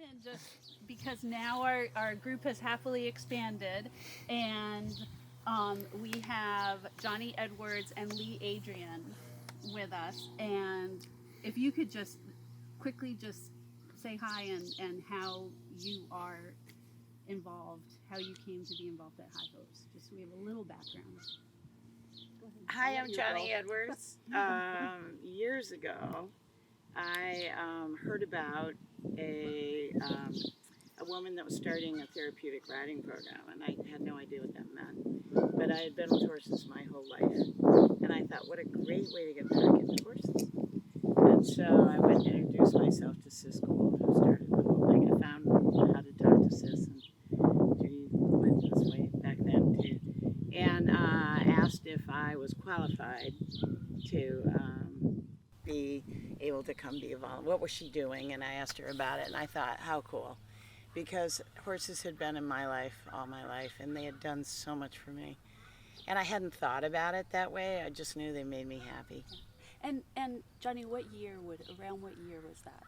in just because now our group has happily expanded, and we have Jonnie Edwards and Lee Adrian with us. And if you could just quickly just say hi and how you are involved, how you came to be involved at High Hopes. Just so we have a little background. Hi, I'm Jonnie Edwards. Years ago, I heard about a woman that was starting a therapeutic riding program, and I had no idea what that meant. But I had been with horses my whole life, and I thought, what a great way to get back into horses. And so I went and introduced myself to Sis Gould, who started the whole thing. I found how to talk to Sis, and Judy went this way back then too. And asked if I was qualified to be able to come be a volunteer. What was she doing? And I asked her about it, and I thought, how cool. Because horses had been in my life all my life, and they had done so much for me. And I hadn't thought about it that way. I just knew they made me happy. And Jonnie, around what year was that?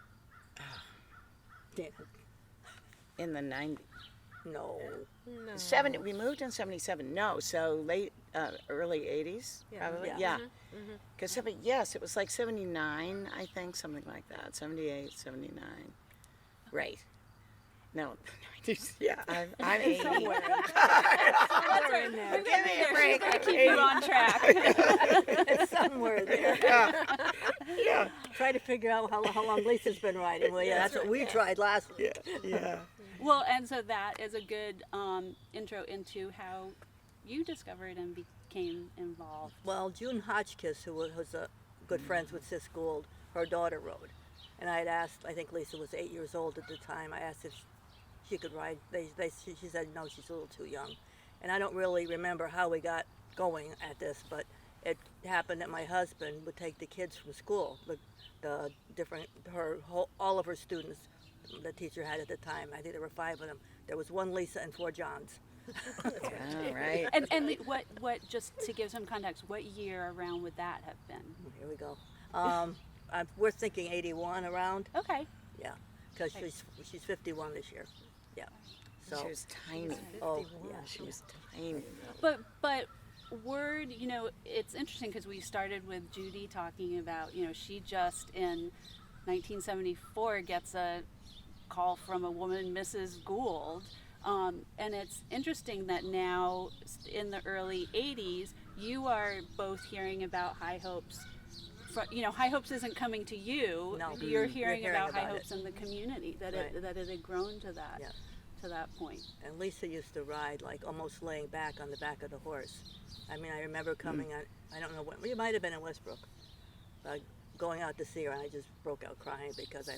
In the 90s. No. 70, we moved in 77. No, so late, early 80s, probably. Yeah. Because, yes, it was like 79, I think, something like that. 78, 79. Right. No, 90s. Yeah, I'm 80. Somewhere in there. Give me a break. I keep you on track. It's somewhere there. Yeah. Try to figure out how long Lisa's been riding. Well, yeah, that's what we tried last week. Yeah. Well, and so that is a good intro into how you discovered and became involved. Well, June Hotchkiss, who was good friends with Sis Gould, her daughter rode. And I had asked, I think Lisa was 8 years old at the time, I asked if she could ride. She said, no, she's a little too young. And I don't really remember how we got going at this, but it happened that my husband would take the kids from school, all of her students the teacher had at the time. I think there were 5 of them. There was 1 Lisa and 4 Johns. All right. And what just to give some context, what year around would that have been? Here we go. We're thinking 81 around. Okay. Yeah, because she's 51 this year. Yeah. So She was tiny. oh yeah, She was tiny. But word, it's interesting because we started with Judy talking about, she just in 1974 gets a call from a woman, Mrs. Gould, and it's interesting that now in the early 80s you are both hearing about High Hopes. High Hopes isn't coming to you. No, You're hearing about High about Hopes in the community, that Right. it had grown to that. Yeah. To that point. And Lisa used to ride like almost laying back on the back of the horse. I mean, I remember coming on, I don't know when, we might have been in Westbrook, going out to see her, and I just broke out crying because I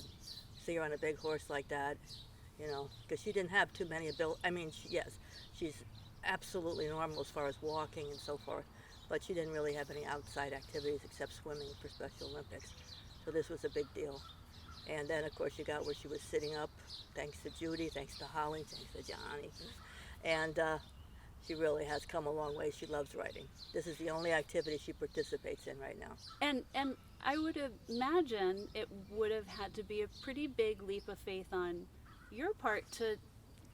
see her on a big horse like that, because she didn't have too many ability. I mean, she's absolutely normal as far as walking and so forth, but she didn't really have any outside activities except swimming for Special Olympics. So this was a big deal. And then, of course, you got where she was sitting up, thanks to Judy, thanks to Holly, thanks to Jonnie. And she really has come a long way. She loves riding. This is the only activity she participates in right now. And I would imagine it would have had to be a pretty big leap of faith on your part to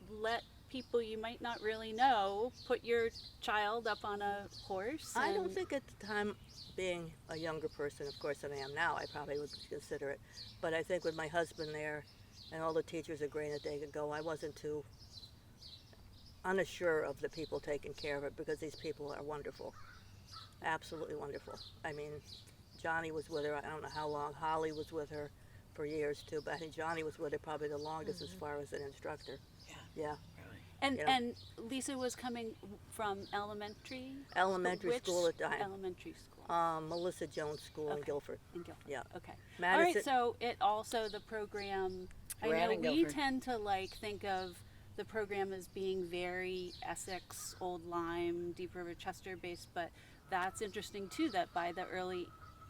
let people you might not really know put your child up on a horse. I don't think at the time, being a younger person, of course, than I am now, I probably would consider it. But I think with my husband there and all the teachers agreeing that they could go, I wasn't too unsure of the people taking care of it, because these people are wonderful. Absolutely wonderful. I mean, Jonnie was with her, I don't know how long. Holly was with her for years too, but I think Jonnie was with her probably the longest as far as an instructor. Yeah. And Lisa was coming from elementary Elementary school at the time. Elementary school. Melissa Jones School in Guilford. In Guilford. Yeah. Okay. Madison. All right. So it also the program. I Ran know in we Guilford. tend to think of the program as being very Essex, Old Lyme, Deep River, Chester based, but that's interesting too. That by the early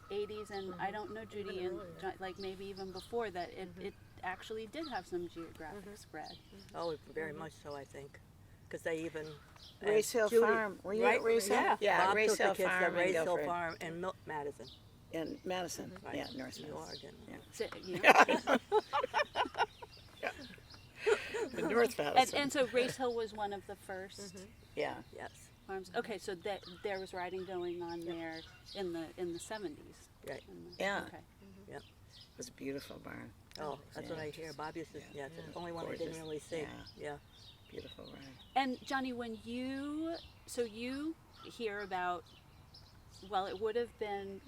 80s, and I don't know Judy, and maybe even before that, it actually did have some geographic spread. Oh, very much so, I think. Because they even... Race Hill Judy, Farm. Were you right? at Race Hill? Yeah. Yeah, Bob Race took Hill the kids Farm to in Race Hill Guilford. Farm and Madison. In Madison. Right. Yeah, North New Madison. Oregon. So, North Madison. And so Race Hill was one of the first yeah. Yes. farms. Okay, so that there was riding going on there in the 70s. Right. Yeah. Okay. Yep. It was a beautiful barn. Oh, that's what I hear. Bob used to. Yeah, it's the only one I didn't really see. Yeah. Beautiful barn. And Johnny, when you hear about, well, it would have been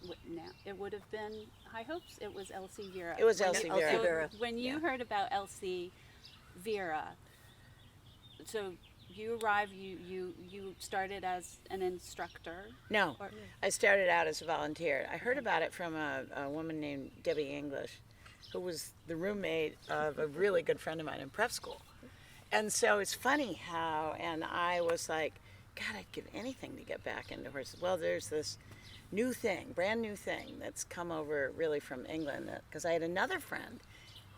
High Hopes. It was Elsie Vera. It was Elsie Vera. Elsie Vera. When you heard about Elsie Vera, so you arrived. You started as an instructor. No, Or- I started out as a volunteer. I heard about it from a woman named Debbie English, who was the roommate of a really good friend of mine in prep school. And so it's funny how, and I was like, God, I'd give anything to get back into horses. Well, there's this new thing, brand new thing that's come over really from England, because I had another friend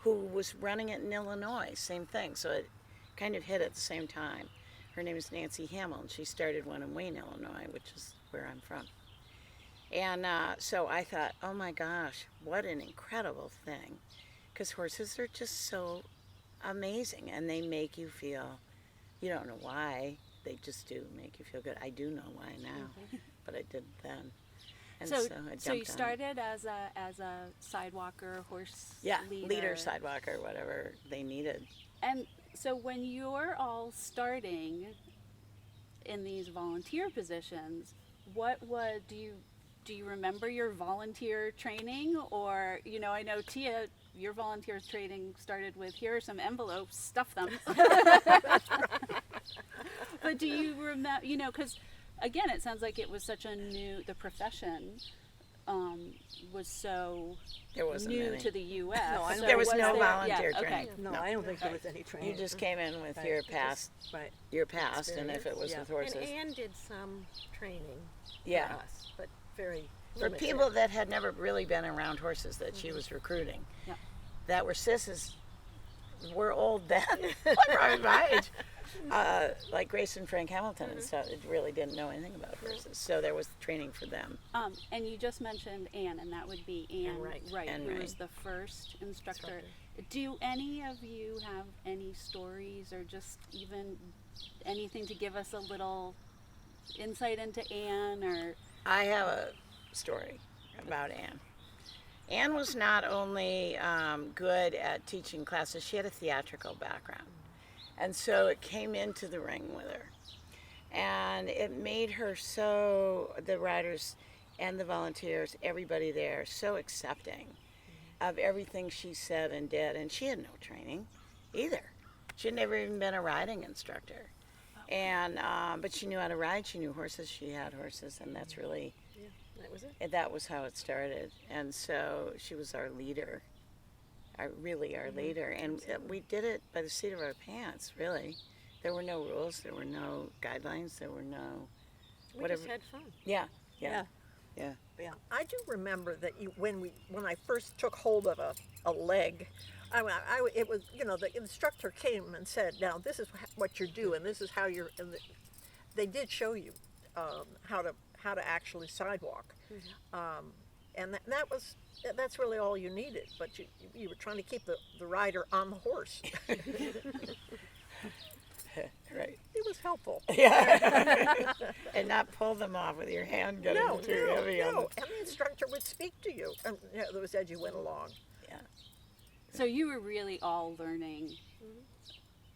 who was running it in Illinois, same thing. So it kind of hit at the same time. Her name is Nancy Hamill, and she started one in Wayne, Illinois, which is where I'm from. And so I thought, oh my gosh, what an incredible thing. Because horses are just so amazing, and they make you feel, you don't know why, they just do make you feel good. I do know why now, but I didn't then. And so I jumped so you on. started as a sidewalker, horse leader, sidewalker, whatever they needed. And so when you're all starting in these volunteer positions, do you remember your volunteer training? Or, I know Tia, your volunteer training started with, here are some envelopes, stuff them. But do you remember, because again, it sounds like it was such the profession was so There wasn't new any. to the U.S. No, I don't- So There was no there- volunteer okay. training. No, I don't think there was any training. You just came in with Right. your past, Right. and if it was Yeah. with horses. And Anne did some training Yeah. for us, but very For limited. people that had never really been around horses that she was recruiting, Yeah. that were sisses, were old then, probably my age, like Grace and Frank Hamilton and stuff, it really didn't know anything about horses. So there was training for them. And you just mentioned Anne, and that would be Anne Wright, Anne who Wright. was the first instructor. Do any of you have any stories or just even anything to give us a little insight into Anne? Or I have a story about Anne. Anne was not only good at teaching classes, she had a theatrical background. And so it came into the ring with her. And it made her the riders and the volunteers, everybody there, so accepting of everything she said and did. And she had no training either. She had never even been a riding instructor. And but she knew how to ride, she knew horses, she had horses, and that's really, Yeah, that was it. that was how it started. And so she was our leader. Our leader, and we did it by the seat of our pants, really. There were no rules, there were no guidelines, there were no We whatever. just had fun. Yeah. I do remember that when I first took hold of a leg, it was, the instructor came and said, now this is what you're doing, this is how you're, and they did show you how to actually sidewalk. And that's really all you needed, but you were trying to keep the rider on the horse. Right. It was helpful. Yeah. And not pull them off with your hand getting too heavy on them. And the instructor would speak to you, as you went along. so you were really all learning,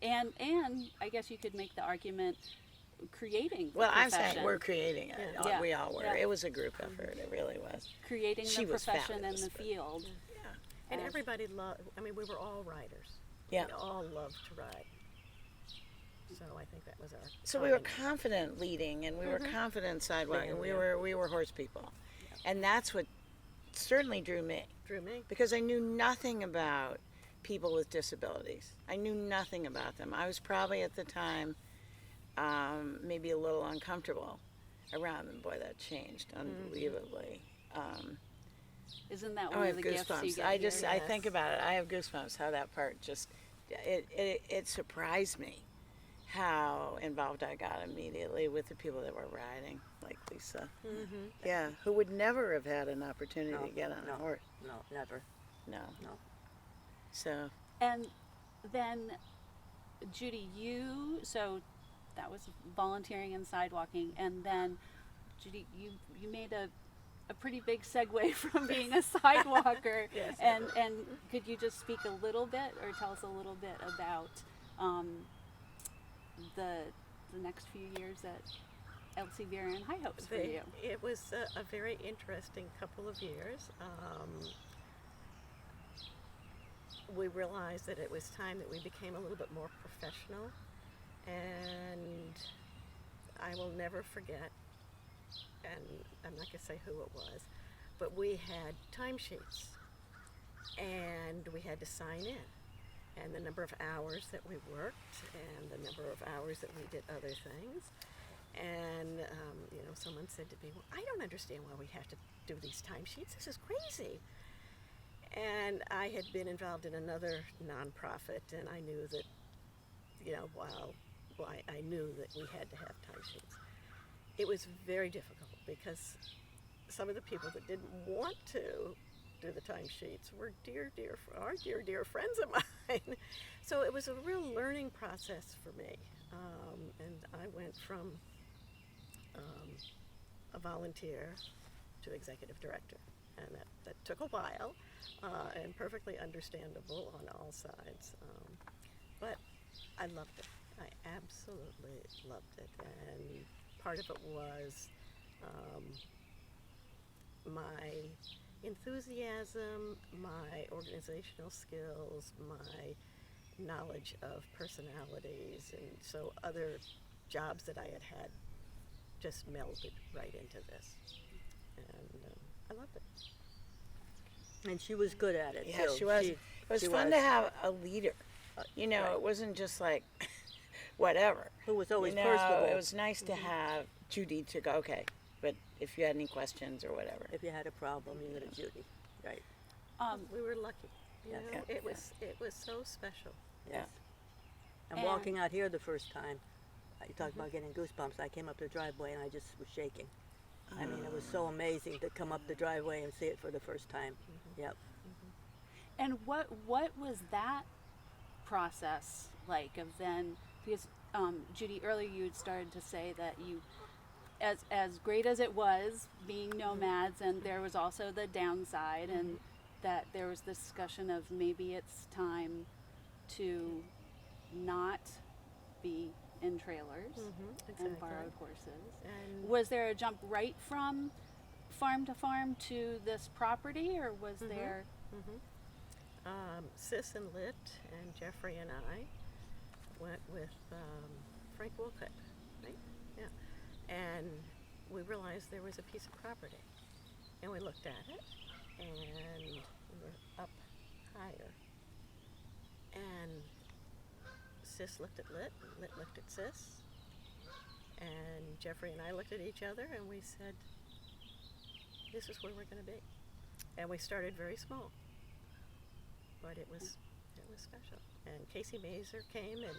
and I guess you could make the argument creating the Well, I'm profession. saying we're creating it. Yeah. We all were. Yeah. It was a group effort. It really was. creating She the was profession and fabulous, the but- field. And As- everybody loved, we were all riders. Yeah. We all loved to ride. So I think that was our So we were common- confident leading, and we were confident sidewalking. Being, We were horse people, and that's what certainly drew me. drew me. Because I knew nothing about people with disabilities. I knew nothing about them. I was probably at the time maybe a little uncomfortable around them. Boy, that changed unbelievably. Isn't that I one have of the gifts you goosebumps. get I just here? I think about it. I have goosebumps. How that part just it surprised me how involved I got immediately with the people that were riding, like Lisa. Yeah, who would never have had an opportunity to get on a horse. No, never. No. No. So And then, Judy, so that was volunteering and sidewalking, and then Judy, you made a pretty big segue from being a sidewalker. Yes. And could you just speak a little bit, or tell us a little bit about the next few years at Elsie Vera and High Hopes for you? It was a very interesting couple of years. We realized that it was time that we became a little bit more professional, and I will never forget, and I'm not going to say who it was, but we had timesheets, and we had to sign in, and the number of hours that we worked, and the number of hours that we did other things. And someone said to me, "Well, I don't understand why we have to do these timesheets. This is crazy." And I had been involved in another nonprofit, and I knew that, I knew that we had to have timesheets. It was very difficult because some of the people that didn't want to do the timesheets were dear friends of mine. So it was a real learning process for me. And I went from a volunteer to executive director. And that took a while, and perfectly understandable on all sides. But I loved it. I absolutely loved it. And part of it was my enthusiasm, my organizational skills, my knowledge of personalities, and so other jobs that I had just melded right into this. And I loved it. And she was good at it, Yeah, too. she was. It was she fun was. to have a leader. Right. It wasn't just like whatever. Who was always You know, personable. It was nice to have Judy to go, okay, but if you had any questions or whatever. If you had a problem, you go to Judy. Right. We were lucky. Yes. It was so special. Yes. And And- walking out here the first time, you talk about getting goosebumps. I came up the driveway and I just was shaking. I mean, it was so amazing to come up the driveway and see it for the first time. Yep. And what was that process like of then, because Judy, earlier you had started to say that you, as great as it was being nomads, and there was also the downside, and that there was this discussion of maybe it's time to not be in trailers Exactly. and borrowed horses. And Was there a jump right from farm to farm to this property, or was there? Sis and Lit and Jeffrey and I went with Frank Wolcott, right? Yeah. And we realized there was a piece of property. And we looked at it, and we were up higher. And Sis looked at Lit, and Lit looked at Sis. And Jeffrey and I looked at each other, and we said, this is where we're going to be. And we started very small. But it was special. And Casey Mazer came and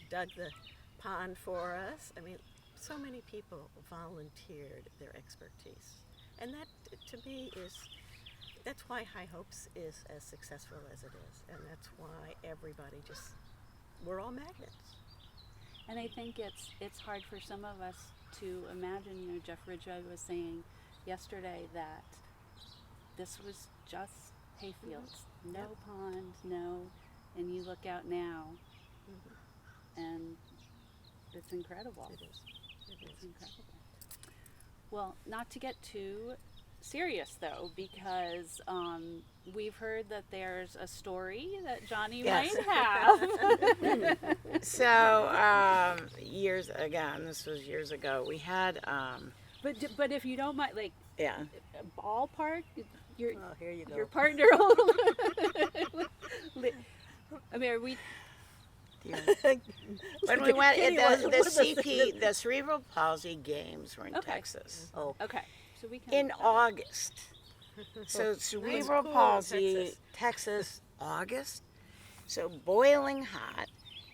dug the pond for us. I mean, so many people volunteered their expertise. And that, to me, that's why High Hopes is as successful as it is. And that's why everybody we're all magnets. And I think it's hard for some of us to imagine. Jeff Ridgway was saying yesterday that this was just hayfields, no pond, and you look out now, and it's incredible. It is. It's incredible. Well, not to get too serious though, because we've heard that there's a story that Jonnie Yes. might have. So, this was years ago, we had, But if you don't mind, like yeah. ballpark, your Oh, here you go. your partner. I mean, are we? When we went, Kitty the wasn't with us. CP, the Cerebral Palsy Games were in Okay. Texas. Oh, Okay, so we can. In August. So Cerebral cool, Palsy, Texas, August. So boiling hot.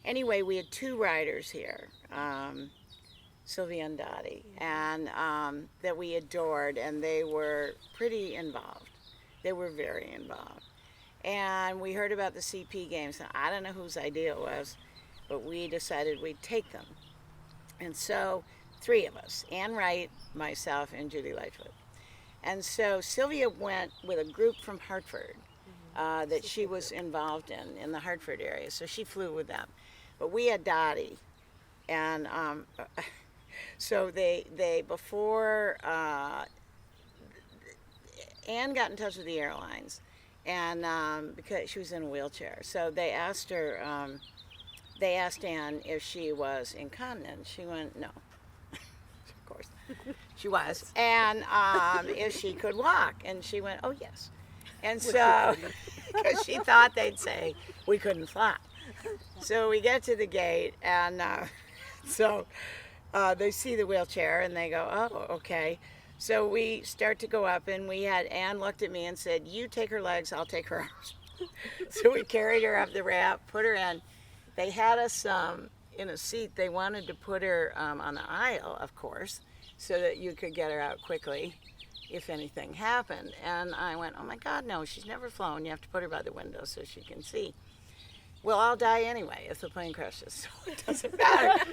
Anyway, we had two riders here, Sylvia and Dottie, and that we adored, and they were pretty involved. They were very involved. And we heard about the CP games, and I don't know whose idea it was, but we decided we'd take them. And so 3 of us, Ann Wright, myself, and Judy Lightfoot. And so Sylvia went with a group from Hartford that she was involved in the Hartford area. So she flew with them. But we had Dottie. And so they before Ann got in touch with the airlines, and because she was in a wheelchair, so they asked her. They asked Ann if she was incontinent. She went, no. Of course, she was. And if she could walk, and she went, oh yes. And so, because she thought they'd say we couldn't fly. So we get to the gate, and so they see the wheelchair, and they go, oh, okay. So we start to go up, and we had Ann looked at me and said, you take her legs, I'll take her arms. So we carried her up the ramp, put her in. They had us in a seat. They wanted to put her on the aisle, of course, so that you could get her out quickly if anything happened. And I went, oh my God, no, she's never flown. You have to put her by the window so she can see. Well, I'll die anyway if the plane crashes, so it doesn't matter.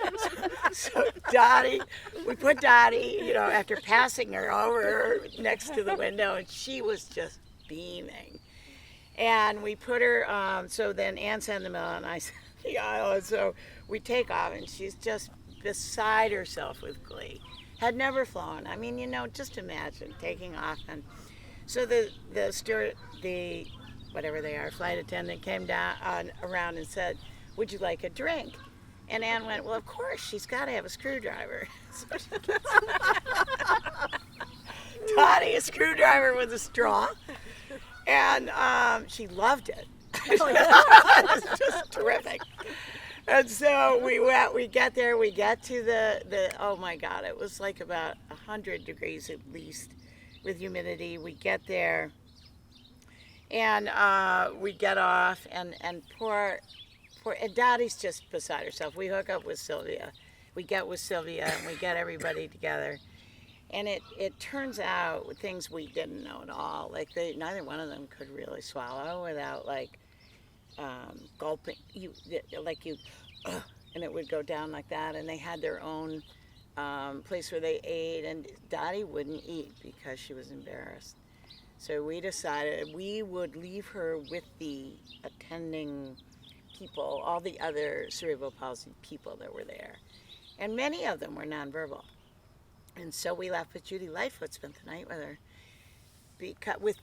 So Dottie, we put Dottie, after passing her over next to the window, and she was just beaming. And we put her, so then Ann sat in the middle, and I sat in the aisle, and so we take off, and she's just beside herself with glee. Had never flown. I mean, just imagine taking off. And so the steward, whatever they are, flight attendant came down around and said, would you like a drink? And Ann went, well, of course, she's got to have a screwdriver. So she gets Dottie a screwdriver with a straw, and she loved it. It was just terrific. And so we get there, we get to the oh my God, it was like about 100 degrees at least with humidity. We get there, and we get off, and poor and Dottie's just beside herself. We hook up with Sylvia. We get with Sylvia, and we get everybody together. And it turns out things we didn't know at all. Like neither one of them could really swallow without gulping. And it would go down like that. And they had their own place where they ate, and Dottie wouldn't eat because she was embarrassed. So we decided we would leave her with the attending people, all the other cerebral palsy people that were there. And many of them were nonverbal. And so we left with Judy Lightfoot, spent the night with her, with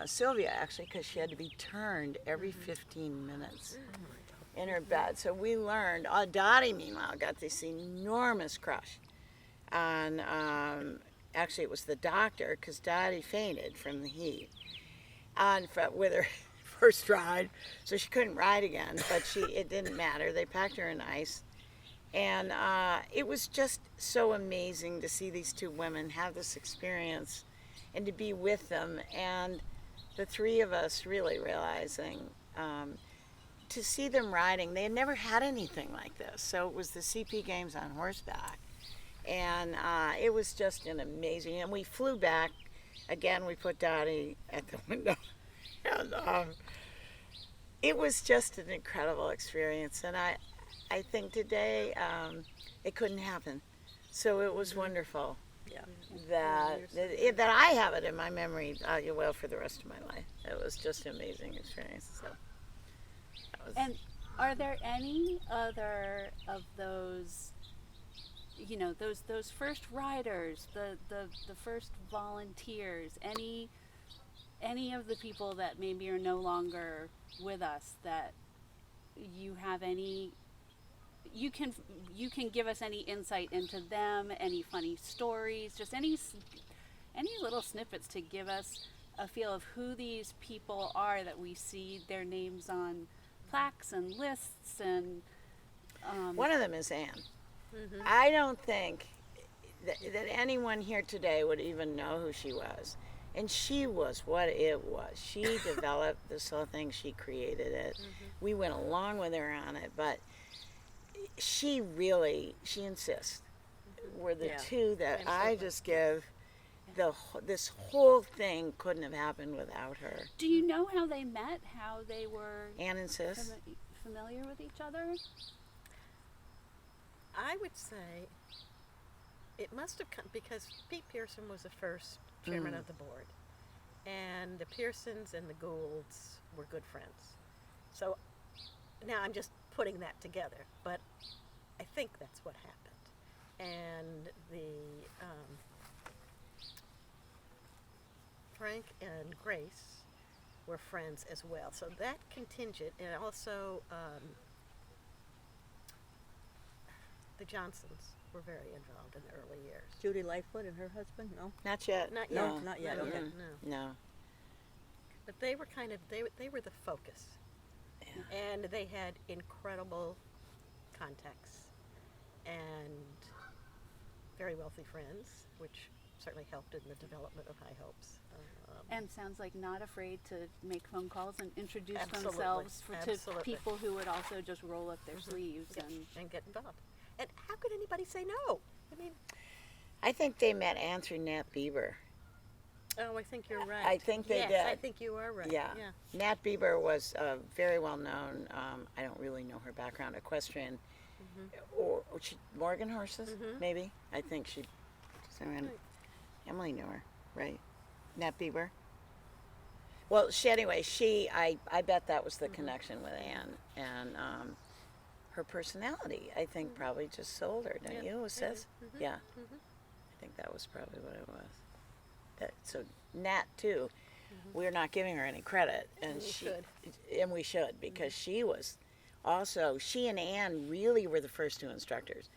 Sylvia, actually, because she had to be turned every 15 minutes in her bed. So we learned. Dottie, meanwhile, got this enormous crush on, actually it was the doctor, because Dottie fainted from the heat with her first ride, so she couldn't ride again, but it didn't matter. They packed her in ice. And it was just so amazing to see these 2 women have this experience and to be with them. And the 3 of us really realizing to see them riding, they had never had anything like this. So it was the CP Games on horseback. And it was just an amazing, and we flew back. Again, we put Dottie at the window. And it was just an incredible experience. And I think today it couldn't happen. So it was wonderful that I have it in my memory for the rest of my life. It was just an amazing experience. So And are there any other of those, those first riders, the first volunteers, any of the people that maybe are no longer with us that you have any? You can give us any insight into them, any funny stories, just any little snippets to give us a feel of who these people are that we see their names on plaques and lists and. One of them is Ann. Mm-hmm. I don't think that anyone here today would even know who she was. And she was what it was. She developed this whole thing. She created it. Mm-hmm. We went along with her on it, but she insists. Were the 2 that I just give. This whole thing couldn't have happened without her. Do you know how they met? How they were? Ann insists. Familiar with each other? I would say it must have come because Pete Pearson was the first chairman of the board, and the Pearsons and the Goulds were good friends. So now I'm just putting that together, but I think that's what happened. And the Frank and Grace were friends as well. So that contingent, and also the Johnsons were very involved in the early years. Judy Lightfoot and her husband? No? Not yet. Not No. yet. Not yet, Not okay. yet, no. No. But they were kind of they were the focus, Yeah. and they had incredible contacts and very wealthy friends, which certainly helped in the development of High Hopes. And sounds like not afraid to make phone calls and introduce Absolutely, themselves to absolutely. people who would also just roll up their sleeves Yeah, and get involved. And how could anybody say no? I mean, I think they met Anne through Nat Bieber. oh, I think you're right. I think they yes, did. I think you are right. Yeah. Yeah. Nat Bieber was very well known. I don't really know her background. Equestrian, or she, Morgan horses, maybe. I think she. Right. Emily knew her, right? Nat Bieber. Well, I bet that was the connection with Anne, and her personality, I think, probably just sold her, don't Yeah, you? It says, yeah. Mhm. I think that was probably what it was. So Nat too, we're not giving her any credit, and we should because she was also she and Anne really were the first two instructors,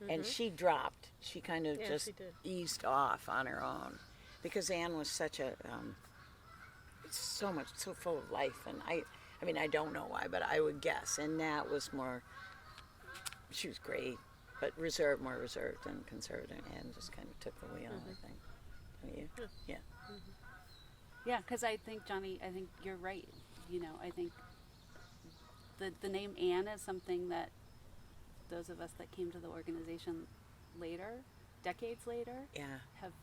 and she dropped. She kind of Yeah, just she did. eased off on her own because Anne was such a so full of life, and I mean I don't know why, but I would guess, and Nat was more. She was great, but more reserved and conservative, and just kind of took the wheel. I think. Don't you? Yeah. yeah, because I think Johnny, I think you're right. You know, I think the name Anne is something that those of us that came to the organization later, decades later, Yeah. have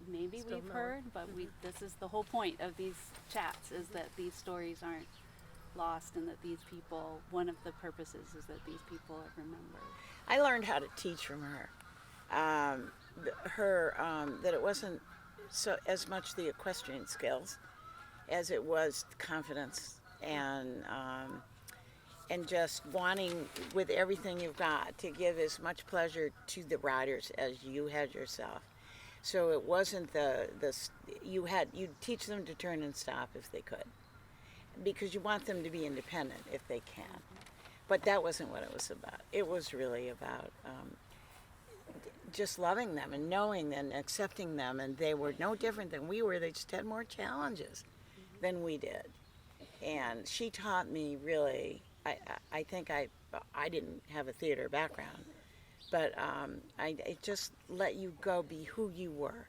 maybe Still we've know. heard, but this is the whole point of these chats is that these stories aren't lost and that these people, one of the purposes is that these people are remembered. I learned how to teach from her. That it wasn't so as much the equestrian skills as it was confidence and just wanting with everything you've got to give as much pleasure to the riders as you had yourself. So it wasn't you'd teach them to turn and stop if they could, because you want them to be independent if they can. But that wasn't what it was about. It was really about just loving them and knowing and accepting them, and they were no different than we were. They just had more challenges than we did. And she taught me really. I think I didn't have a theater background, but it just let you go be who you were,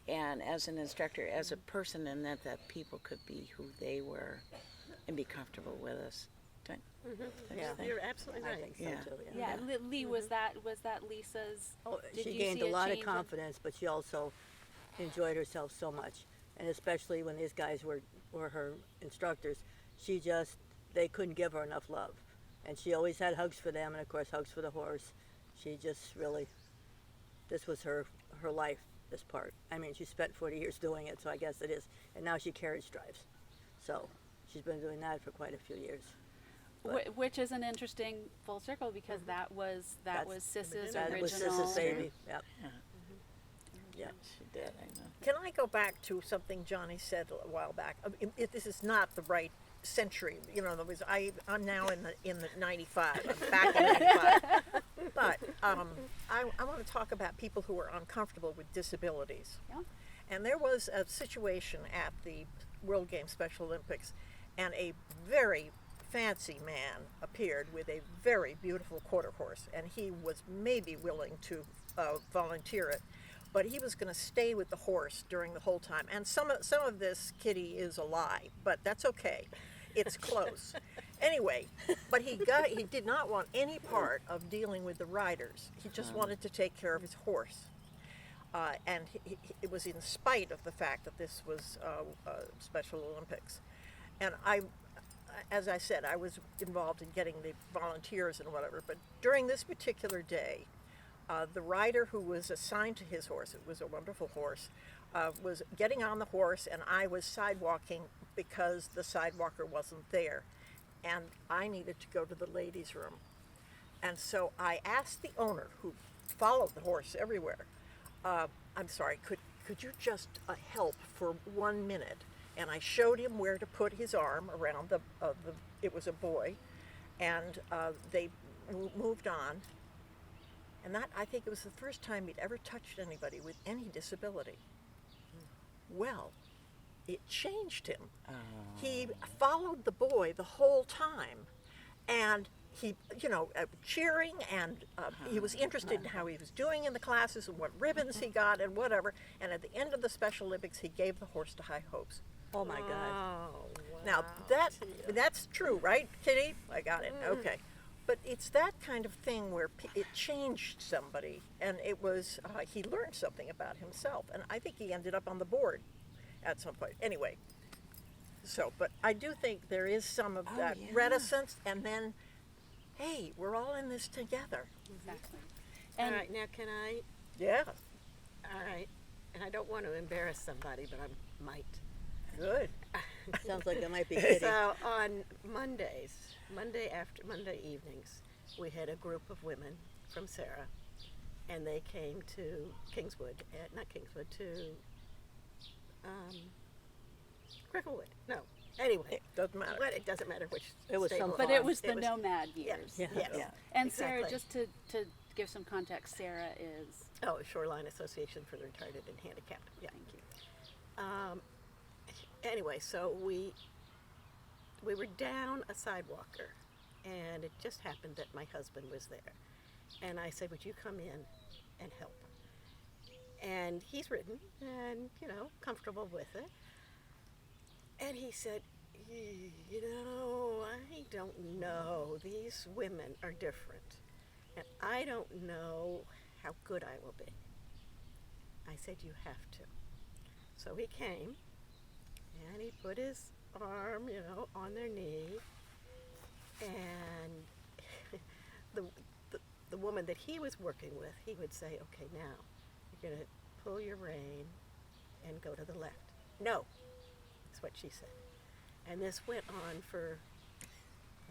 and as an instructor, as a person, and that people could be who they were, and be comfortable with us. Don't you Yeah. think? You're absolutely I right. think so Yeah. too. Yeah, Lee, was that Lisa's? Oh, Did she you gained see a lot of change confidence, but she also enjoyed herself so much, and especially when these guys were her instructors, they couldn't give her enough love, and she always had hugs for them, and of course hugs for the horse. She just really, this was her life. This part. I mean, she spent 40 years doing it, so I guess it is, and now she carriage drives, so she's been doing that for quite a few years. Which is an interesting full circle because that was Sis's That original. was Sis's baby. Yep. Yeah. She did. I know. Can I go back to something Johnny said a while back? This is not the right century. You know, I'm now in the 95. I'm back in 95. But I want to talk about people who are uncomfortable with disabilities. Yeah. And there was a situation at the World Games Special Olympics, and a very fancy man appeared with a very beautiful quarter horse, and he was maybe willing to volunteer it, but he was going to stay with the horse during the whole time. And some of this, Kitty, is a lie, but that's okay. It's close. Anyway, but he did not want any part of dealing with the riders. He just wanted to take care of his horse. And it was in spite of the fact that this was Special Olympics. And as I said, I was involved in getting the volunteers and whatever. But during this particular day, the rider who was assigned to his horse, it was a wonderful horse, was getting on the horse, and I was sidewalking because the sidewalker wasn't there. And I needed to go to the ladies' room. And so I asked the owner, who followed the horse everywhere, I'm sorry, could you just help for 1 minute? And I showed him where to put his arm around it was a boy, and they moved on. And that, I think it was the first time he'd ever touched anybody with any disability. Well, it changed him. Oh. He followed the boy the whole time, and he, cheering, and he was interested in how he was doing in the classes and what ribbons he got and whatever. And at the end of the Special Olympics, he gave the horse to High Hopes. Oh my God. Oh, Now wow. that's true, right, Kitty? I got it. Okay. But it's that kind of thing where it changed somebody, and it was he learned something about himself, and I think he ended up on the board at some point. Anyway, but I do think there is some of that reticence, and then, hey, we're all in this together. Exactly. All And right, now can I? Yeah, All right, and I don't want to embarrass somebody, but I might. good. Sounds like it might be Kitty. So on Monday evenings, we had a group of women from Sarah, and they came to Kingswood, not Kingswood, to Cricklewood. No, anyway, Doesn't matter. But it doesn't matter which. It was state some we're but on. it was the nomad years. Yeah. Yes. Yeah. And Sarah, Exactly. just to give some context, Sarah is. Oh, Shoreline Association for the Retarded and Handicapped. Yeah. Thank you. Anyway, so we were down a sidewalker, and it just happened that my husband was there, and I said, "Would you come in and help?" And he's ridden and comfortable with it, and he said, I don't know. These women are different, and I don't know how good I will be. I said, "You have to." So he came, and he put his arm, on their knee, and the woman that he was working with, he would say, "Okay, now you're going to pull your rein and go to the left." "No," is what she said. And this went on for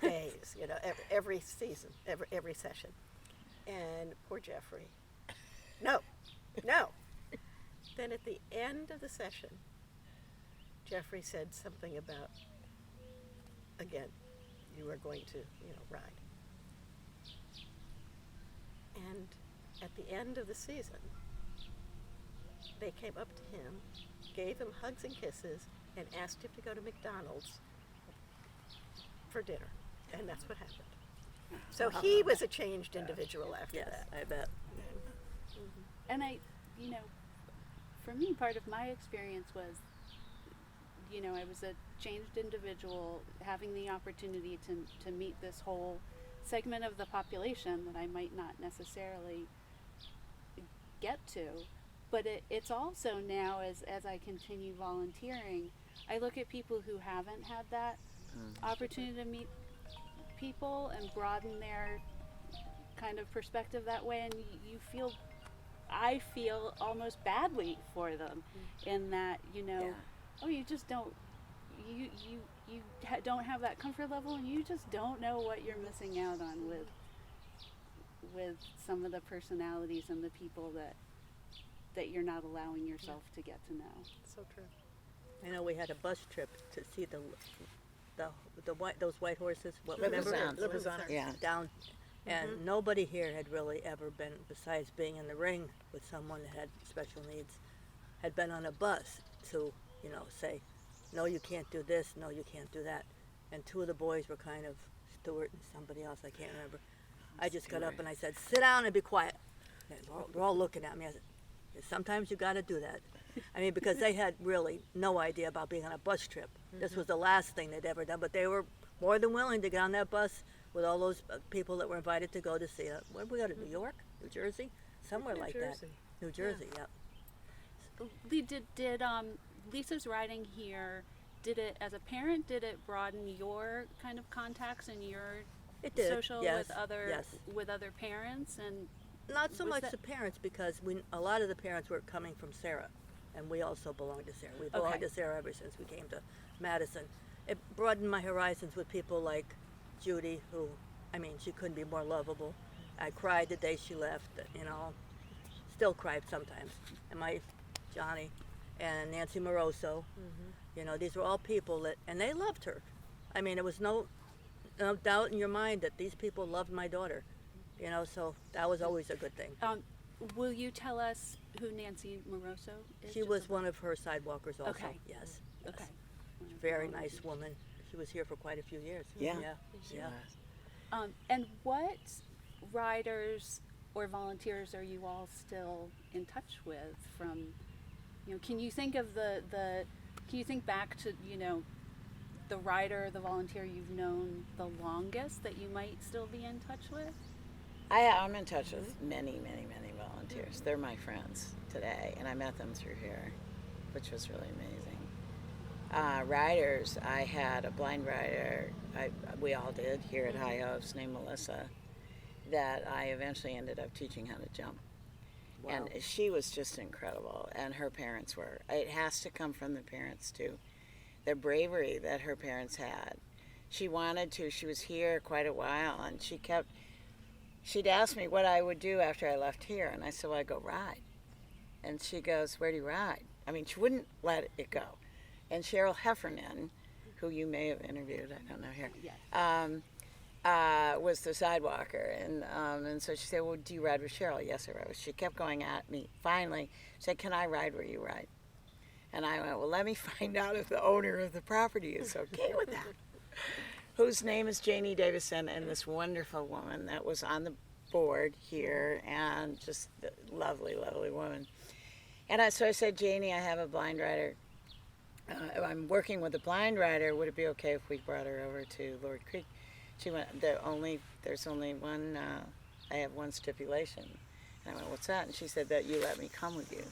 days, every season, every session. And poor Jeffrey, no. Then at the end of the session, Jeffrey said something about, again, you are going to, ride. And at the end of the season, they came up to him, gave him hugs and kisses, and asked him to go to McDonald's for dinner. And that's what happened. So he was a changed individual after Yes, that. I bet. And for me, part of my experience was, I was a changed individual having the opportunity to meet this whole segment of the population that I might not necessarily get to. But it's also now, as I continue volunteering, I look at people who haven't had that opportunity to meet people and broaden their kind of perspective that way, and I feel almost badly for them in that, oh, you just don't, you don't have that comfort level, and you just don't know what you're missing out on with some of the personalities and the people that you're not allowing yourself to get to know. So true. I know we had a bus trip to see those white horses. What, Limousin. remember? Limousin. Yeah. Down, and nobody here had really ever been, besides being in the ring with someone that had special needs, had been on a bus to, say, no, you can't do this, no, you can't do that. And two of the boys were kind of, Stuart and somebody else, I can't remember. I just got up and I said, "Sit down and be quiet." And they're all looking at me. I said, "Sometimes you got to do that." I mean, because they had really no idea about being on a bus trip. This was the last thing they'd ever done, but they were more than willing to get on that bus with all those people that were invited to go to see it. Where did we go to? New York? New Jersey? Somewhere New like Jersey. that. New Jersey, yeah. Did Lisa's riding here? did it, as a parent, did it broaden your kind of contacts and your It did. social yes. with Yes. other parents? And Not so was much that- the parents, because a lot of the parents were coming from Sarah, and we also belonged to Sarah. We belonged Okay. to Sarah ever since we came to Madison. It broadened my horizons with people like Judy, who, I mean, she couldn't be more lovable. I cried the day she left, still cried sometimes. And my Jonnie and Nancy Moroso, these were all people and they loved her. I mean, there was no doubt in your mind that these people loved my daughter, so that was always a good thing. Will you tell us who Nancy Moroso is? She Just was a- one of her sidewalkers also. Okay. Yes. Okay. Very nice woman. She was here for quite a few years. Yeah. Yeah. And what riders or volunteers are you all still in touch with from, can you think of can you think back to, the rider, the volunteer you've known the longest that you might still be in touch with? I'm in touch with many, many, many volunteers. They're my friends today, and I met them through here, which was really amazing. Riders, I had a blind rider, we all did here at High Hopes, named Melissa, that I eventually ended up teaching how to jump. Wow. And she was just incredible, and her parents were. It has to come from the parents too. The bravery that her parents had. She wanted to, she was here quite a while, and she'd ask me what I would do after I left here, and I said, well, I'd go ride. And she goes, where do you ride? I mean, she wouldn't let it go. And Cheryl Heffernan, who you may have interviewed, I don't know here, Yes. was the sidewalker. And so she said, well, do you ride with Cheryl? Yes, I ride with. She kept going at me. Finally, said, can I ride where you ride? And I went, well, let me find out if the owner of the property is okay with that. Whose name is Janie Davison, and this wonderful woman that was on the board here, and just a lovely, lovely woman. And so I said, Janie, I have a blind rider. I'm working with a blind rider. Would it be okay if we brought her over to Lord Creek? She went, there's only one, I have one stipulation. And I went, what's that? And she said that you let me come with you.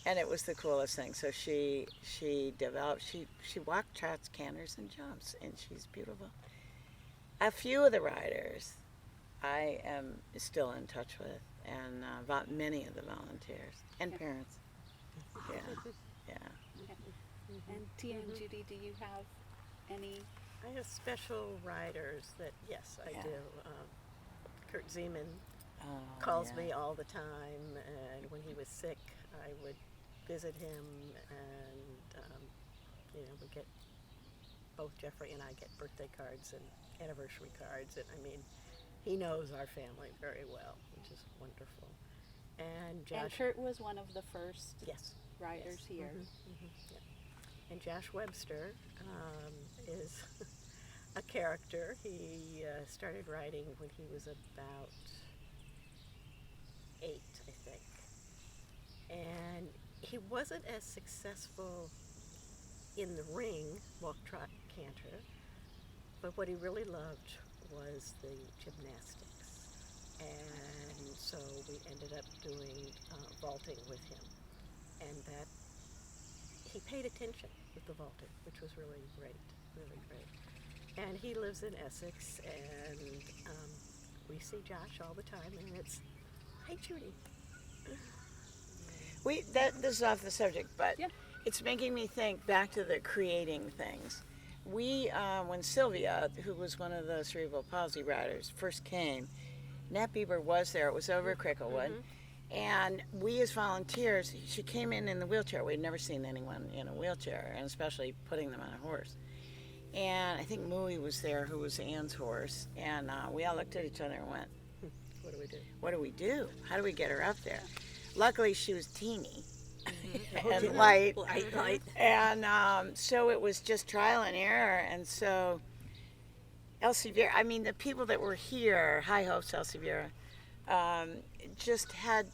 And it was the coolest thing. So she developed, she walked, trots, canters, and jumps, and she's beautiful. A few of the riders I am still in touch with, and about many of the volunteers and parents. Yeah, yeah. And Tia and Judy, do you have any? I have special riders that, yes, I Yeah. do. Kurt Zeman Oh, calls yeah. me all the time, and when he was sick, I would visit him, and we get, both Jeffrey and I get birthday cards and anniversary cards, and I mean, he knows our family very well, which is wonderful. And Josh, And Kurt was one of the first yes, riders yes. here. Yeah. And Josh Webster is a character. He started riding when he was about 8, I think. And he wasn't as successful in the ring, walk, trot, canter, but what he really loved was the gymnastics. And so we ended up doing vaulting with him. And that, he paid attention with the vaulting, which was really great, really great. And he lives in Essex, and we see Josh all the time, and it's, hi Judy. This is off the subject, but Yeah. it's making me think back to the creating things. We, when Sylvia, who was one of the cerebral palsy riders, first came, Nat Bieber was there. It was over at Cricklewood. And we as volunteers, she came in the wheelchair. We'd never seen anyone in a wheelchair, and especially putting them on a horse. And I think Mooey was there, who was Ann's horse. And we all looked at each other and went, What do we do? what do we do? How do we get her up there? Luckily, she was teeny and light. Light. And so it was just trial and error. And so Elsie Vera, I mean, the people that were here, High Hopes, Elsie Vera, just had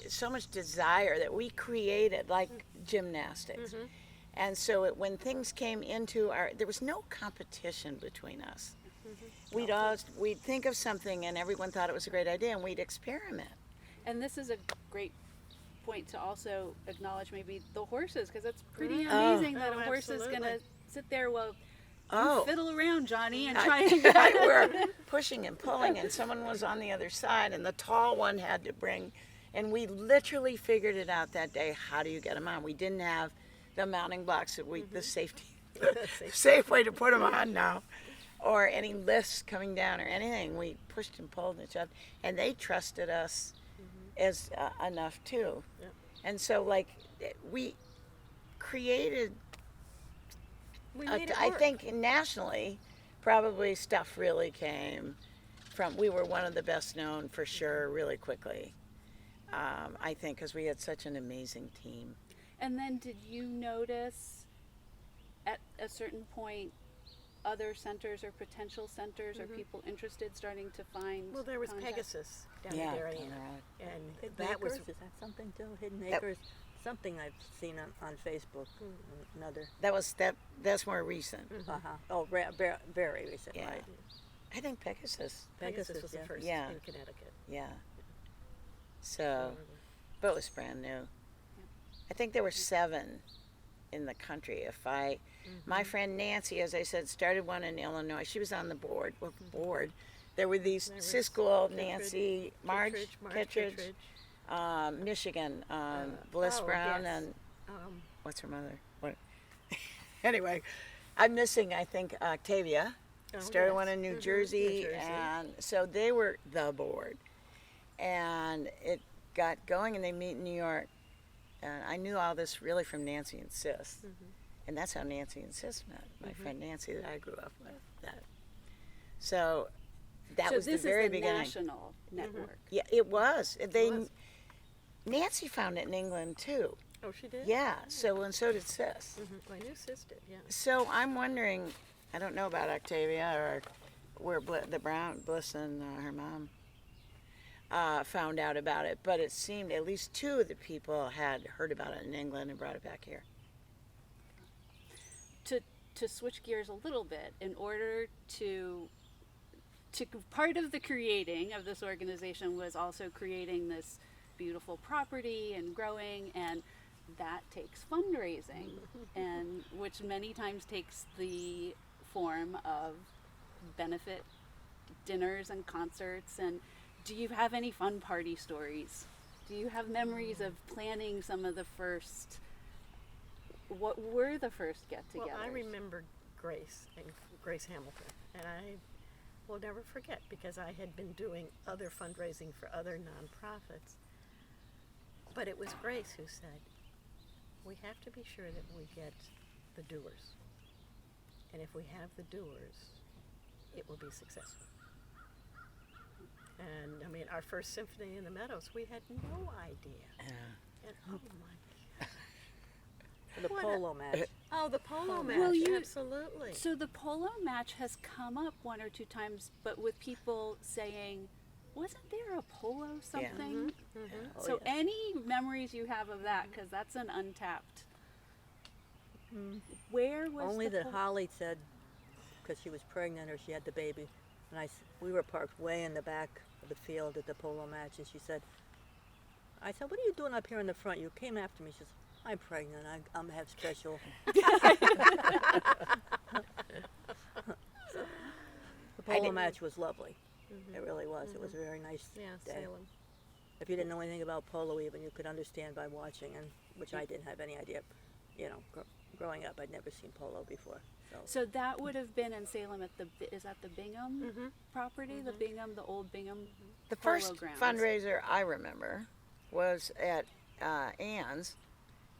so much desire that we created, like gymnastics. And so when things came into there was no competition between us. We'd think of something and everyone thought it was a great idea, and we'd experiment. And this is a great point to also acknowledge maybe the horses, because it's pretty Mm. amazing that Oh, a horse is absolutely. gonna sit there while Oh. you fiddle around, Johnny, and I- try and get we're pushing and pulling, and someone was on the other side, and the tall one had to bring, and we literally figured it out that day. How do you get them on? We didn't have the mounting blocks that the safety, safe way to put them on now, or any lifts coming down or anything. We pushed and pulled and shoved, and they trusted us as enough too. Yep. And so, like, we created. We made it I work. think nationally, probably stuff really came from. We were one of the best known for sure, really quickly. I think because we had such an amazing team. And then did you notice at a certain point other centers or potential centers or people interested starting to find Well, there was contacts? Pegasus down Yeah, in down Darien, the road. and Hidden that was Acres, is that something too? Hidden That- Acres? Something I've seen on Facebook. Another. That's more recent. Uh-huh. Oh, very recent, Yeah. right? I think Pegasus. Pegasus was the yeah. first Yeah. in Connecticut. Yeah. So, but it was brand new. I think there were 7 in the country. My friend Nancy, as I said, started one in Illinois. She was on the board. Well, board. There were these There was Siskel, Kittredge- Nancy, Marge Kittredge, Michigan, Bliss oh, Brown, yes. and Um, what's her mother? What? Anyway, I'm missing. I think Octavia oh, started yes. one in New Mhm, Jersey, New Jersey. and so they were the board, and it got going, and they meet in New York. And I knew all this really from Nancy and Sis, and that's how Nancy and Sis met. My friend Nancy that I grew up with. So that So was this the very is the beginning. national network. Yeah, it was. was. Nancy found it in England too. oh, she did? Yeah. So and so did Sis. I knew Sis did, yeah. So I'm wondering. I don't know about Octavia or where the Brown Bliss and her mom found out about it, but it seemed at least 2 of the people had heard about it in England and brought it back here. To switch gears a little bit, in order to part of the creating of this organization was also creating this beautiful property and growing, and that takes fundraising, and which many times takes the form of benefit dinners and concerts. And do you have any fun party stories? Do you have memories of planning some of the first? What were the first get-togethers? Well, I remember Grace and Grace Hamilton, and I will never forget because I had been doing other fundraising for other nonprofits. But it was Grace who said, "We have to be sure that we get the doers, and if we have the doers, it will be successful." And I mean, our first symphony in the Meadows, we had no idea. And oh my The What a- polo match. Oh, the polo match, Well, you- absolutely. So the polo match has come up 1 or 2 times, but with people saying, wasn't there a polo something? Oh, So yes. any memories you have of that, because that's an untapped. Where was Only the that Holly said, because she was pregnant or she had the baby, and we were parked way in the back of the field at the polo match, and I said, "What are you doing up here in the front? You came after me." She says, "I'm pregnant. I'm have special." The polo didn't- match was lovely. It really was. It was a very nice Yeah, day. Salem. If you didn't know anything about polo, even you could understand by watching, and which I didn't have any idea. You know, growing up, I'd never seen polo before. So that would have been in Salem at is that the Bingham property? The Bingham, the old Bingham The polo first grounds. fundraiser I remember was at Ann's,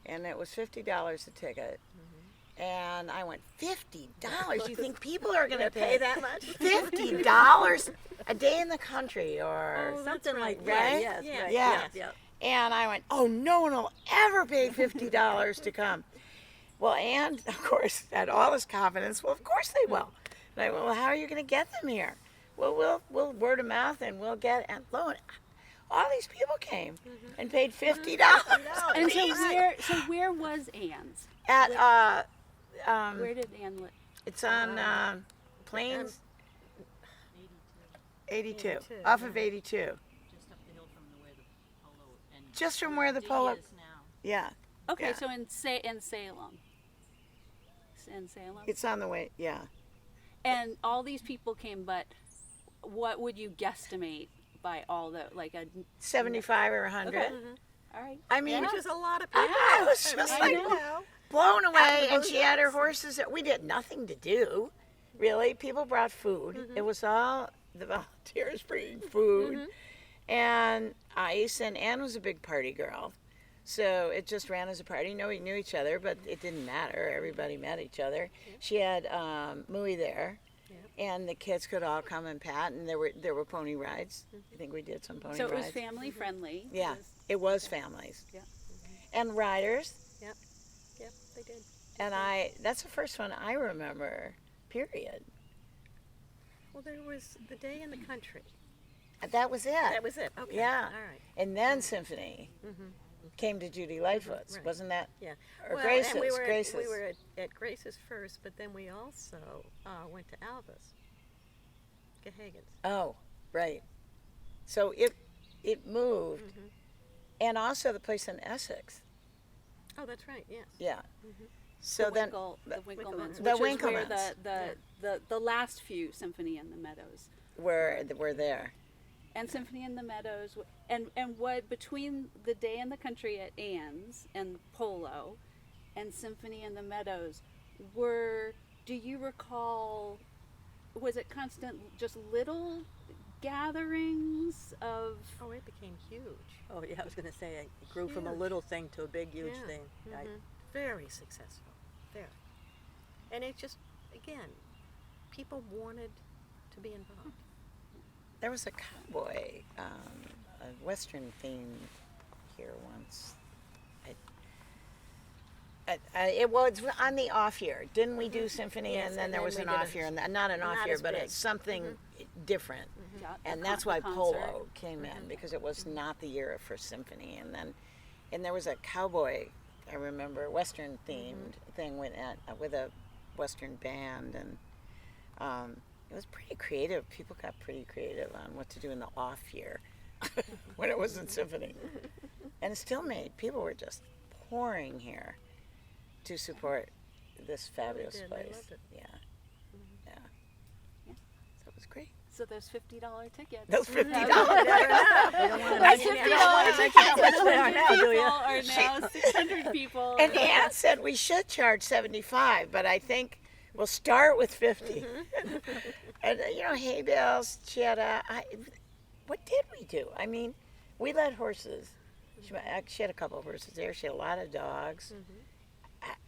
and it was $50 a ticket. And I went, $50? You think people are going to pay that much? $50 a day in the country, or Oh, that's Something right. like that. Right? Yes, Yeah, right, yeah. yes, And I went, oh, no one will ever pay $50 to come. Well, Ann, of course, had all this confidence. Well, of course they will. And I went, well, how are you going to get them here? Well, we'll word of mouth, and we'll get. And lo, and all these people came and paid $50. And so where was Ann's? At Where did Ann live? it's on Plains 82, 82, off of 82. Just up the hill from where the polo ends. just from where the polo. Is now. Yeah, Okay, Yeah. so in Salem. In Salem. it's on the way. Yeah, And all these people came, but what would you guesstimate by all the like a? 75 or 100. Okay. All right. I mean, Which is a lot of people. I was just I like know. blown away, and she had her horses. We did nothing to do, really. People brought food. It was all the volunteers bringing food and ice. And Ann was a big party girl, so it just ran as a party. No, we knew each other, but it didn't matter. Everybody met each other. She had Mooey there. And the kids could all come and pat, and there were pony rides. I think we did some pony So it rides. was family friendly. Yeah, it was families. Yeah. And riders. Yep, they did. And that's the first one I remember, period. Well, there was the day in the country. That was it. That was it. Okay. Yeah. All right. And then Symphony came to Judy Lightfoot's, Right. wasn't that? Yeah. Or Well, Grace's. and we were Grace's. at Grace's first, but then we also went to Alva's. Gahagan's. Oh, right. So it moved. And also the place in Essex. Oh, that's right. Yes. Yeah. So the then, Winkelmans, The which is where Winkelmans. the last few Symphony in the Meadows. we're there. And Symphony in the Meadows, and what between the Day in the Country at Ann's and Polo, and Symphony in the Meadows, do you recall? Was it constant, just little gatherings of? Oh, it became huge. Oh yeah, I was going to say it grew from a little thing to a big, huge Yeah. thing. Very successful. Very. And it just, again, people wanted to be involved. There was a cowboy, a Western theme here once. It was on the off year. Didn't we do symphony? Yes, and then and there then was we an did off year, and not an off not year, as but big. it's something different. Yeah, And the that's con- why the concert. Polo came in, because it was not the year for symphony. And there was a cowboy, I remember, Western themed thing with a Western band, and it was pretty creative. People got pretty creative on what to do in the off year when it wasn't symphony. And it still people were just pouring here to support this fabulous did. They place. loved it. Yeah. Yeah. So it was great. So there's $50 tickets. Those $50. That's $50 tickets. much they are now, do People you? are now 600 people. And Ann said we should charge $75, but I think we'll start with $50. And hay bales. She had what did we do? I mean, we led horses. She had a couple of horses there. She had a lot of dogs.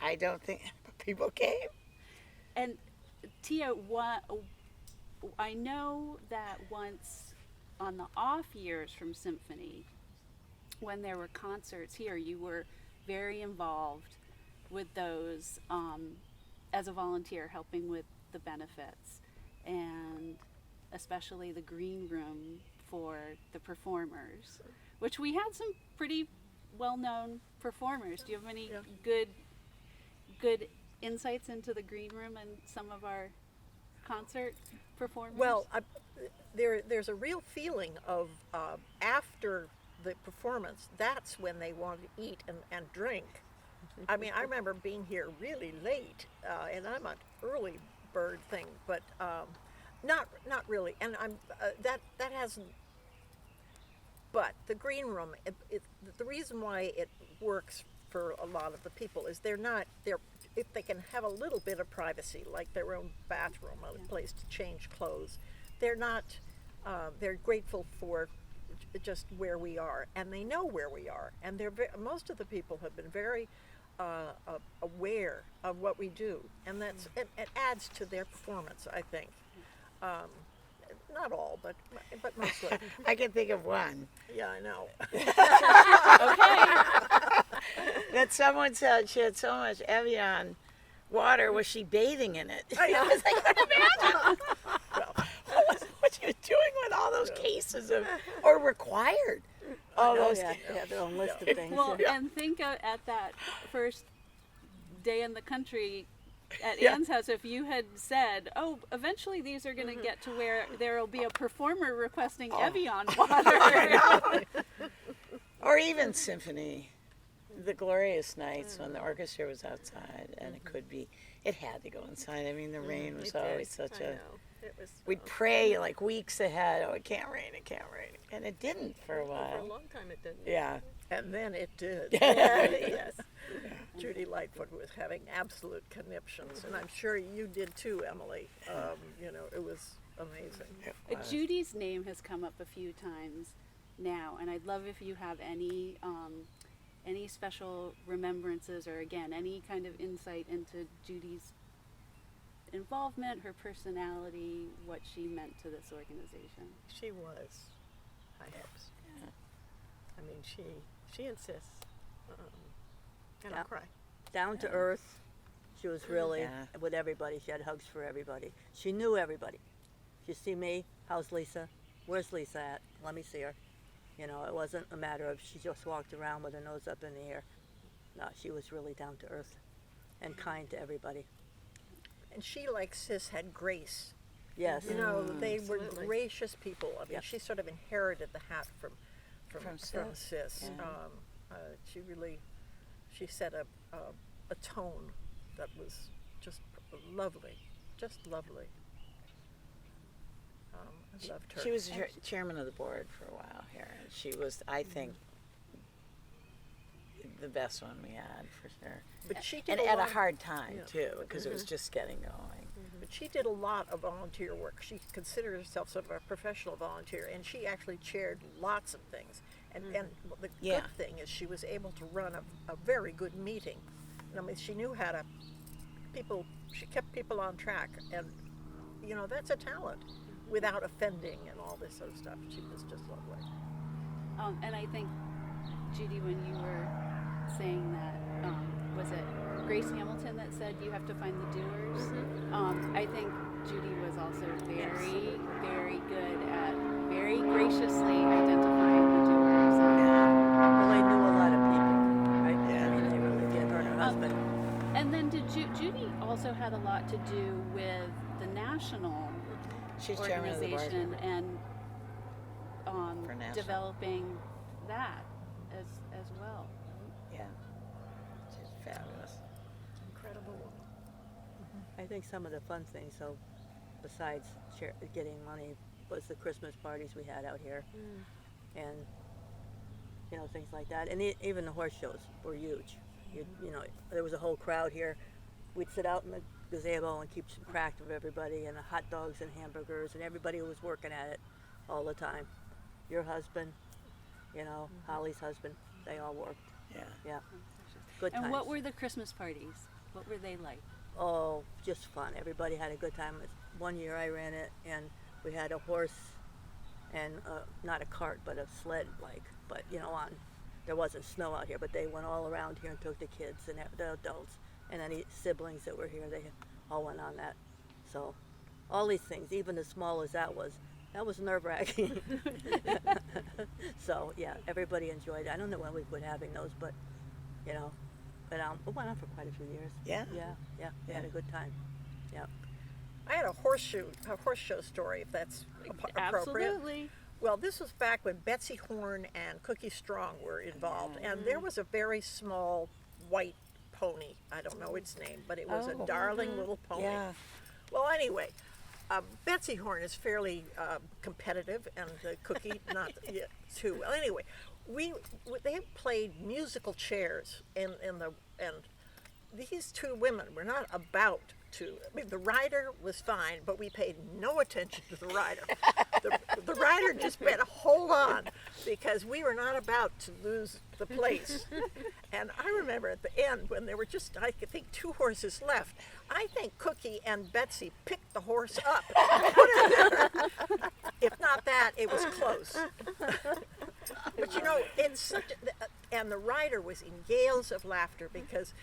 I don't think people came. And Tia, I know that once on the off years from Symphony, when there were concerts here, you were very involved with those as a volunteer, helping with the benefits, and especially the green room for the performers, which we had some pretty well-known performers. Do you have any good insights into the green room and some of our concert performers? Well, there's a real feeling of after the performance, that's when they want to eat and drink. I mean, I remember being here really late, and I'm an early bird thing, but not really. And I'm that hasn't. But the green room, the reason why it works for a lot of the people is they're if they can have a little bit of privacy, like their own bathroom, a place to change clothes, they're they're grateful for just where we are, and they know where we are, and most of the people have been very aware of what we do, and it adds to their performance, I think. Not all, but mostly. I can think of one. Yeah, I know. That someone said she had so much Evian water. Was she bathing in it? I couldn't imagine. What you doing with all those cases or required? All those. Yeah, they have their own list of things. Well, yeah. and think at that first day in the country at Yeah. Ann's house, if you had said, "Oh, eventually these are going to get to where there will be a performer requesting Evian water," Or even symphony. The glorious nights when the orchestra was outside, and it had to go inside. I mean, the rain was always such a. It was. We'd pray like weeks ahead. Oh, it can't rain! It can't rain! And it didn't for a For a while. long time it didn't. Yeah. And then it did. Yes. Judy Lightfoot was having absolute conniptions, and I'm sure you did too, Emily. You know, it was amazing. It was. Judy's name has come up a few times now, and I'd love if you have any special remembrances, or again, any kind of insight into Judy's involvement, her personality, what she meant to this organization. She was high hopes. I mean, she insists. And I'll cry. Down to earth. She was really Yeah. with everybody. She had hugs for everybody. She knew everybody. You see me? How's Lisa? Where's Lisa at? Let me see her. You know, it wasn't a matter of she just walked around with her nose up in the air. No, she was really down to earth and kind to everybody. And she, like Sis, had grace. Yes. You know, they were Absolutely. gracious people. I mean, Yep. she sort of inherited the hat from From Sis. Yeah. She really, she set a tone that was just lovely, just lovely. I loved her. She was chairman of the board for a while here. She was, I think, the best one we had for sure. But she did And a at a lot. hard time Yeah. too, because it was just getting going. But she did a lot of volunteer work. She considered herself sort of a professional volunteer, and she actually chaired lots of things. And the Yeah. good thing is she was able to run a very good meeting. I mean, she knew how to she kept people on track, and you know, that's a talent, without offending and all this other stuff. She was just lovely. And I think, Judy, when you were saying that, was it Grace Hamilton that said you have to find the doers? I think Judy was also very, very good at very graciously identifying the doers. Well, they knew a lot of people, right? Yeah. I mean, they really did. Her and her husband. And then did Judy also had a lot to do with the national She's chairman of the board. organization and For national. developing that as well. Yeah. She's fabulous. Incredible woman. I think some of the fun things, so besides getting money, was the Christmas parties we had out here, and you know, things like that. And even the horse shows were huge. You know, there was a whole crowd here. We'd sit out in the gazebo and keep track of everybody, and the hot dogs and hamburgers, and everybody who was working at it all the time. Your husband, you know, Holly's husband, they all worked. Yeah. Yeah, good times. And what were the Christmas parties? What were they like? Oh, just fun. Everybody had a good time. One year I ran it, and we had a horse and not a cart, but a sled, but you know, there wasn't snow out here, but they went all around here and took the kids and the adults and any siblings that were here. They all went on that. So all these things, even as small as that was nerve-wracking. So yeah, everybody enjoyed it. I don't know when we quit having those, but you know, it went on for quite a few years. Yeah. Yeah. We had a good time. Yeah. I had a horse show story, if that's appropriate. Absolutely. Well, this was back when Betsy Horn and Cookie Strong were involved, and there was a very small white pony. I don't know its name, but it was a darling little pony. Yeah. Well, anyway, Betsy Horn is fairly competitive, and Cookie not yet too. Well, anyway, they played musical chairs and these two women were not about to. I mean, the rider was fine, but we paid no attention to the rider. The rider just better hold on, because we were not about to lose the place. And I remember at the end, when there were just, I think, 2 horses left, I think Cookie and Betsy picked the horse up. If not that, it was close. But you know, it's such and the rider was in gales of laughter, because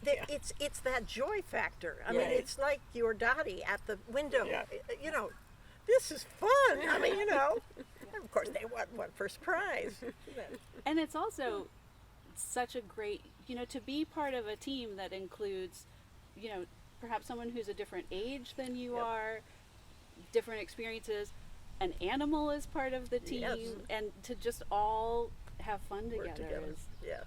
it's that joy factor. I mean, it's like your Dottie at the window. Yeah. You know, this is fun. I mean, you know. And of course, they won first prize. And it's also such a great, to be part of a team that includes, perhaps someone who's a different age than you are, different experiences, an animal is part of the team, Yes. and to just all have fun Work together is Yes.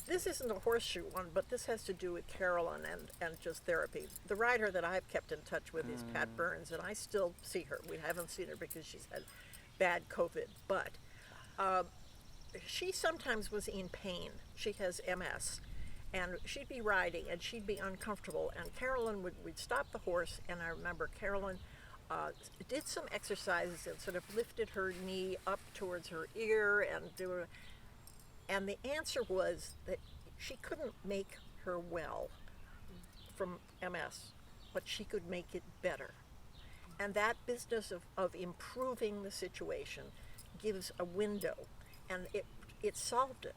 This isn't a horseshoe one, but this has to do with Carolyn and just therapy. The writer that I've kept in touch with is Pat Burns, and I still see her. We haven't seen her because she's had bad COVID, but she sometimes was in pain. She has MS, and she'd be riding and she'd be uncomfortable, and Carolyn we'd stop the horse, and I remember Carolyn did some exercises and sort of lifted her knee up towards her ear and the answer was that she couldn't make her well from MS, but she could make it better. And that business of improving the situation gives a window, and it solved it.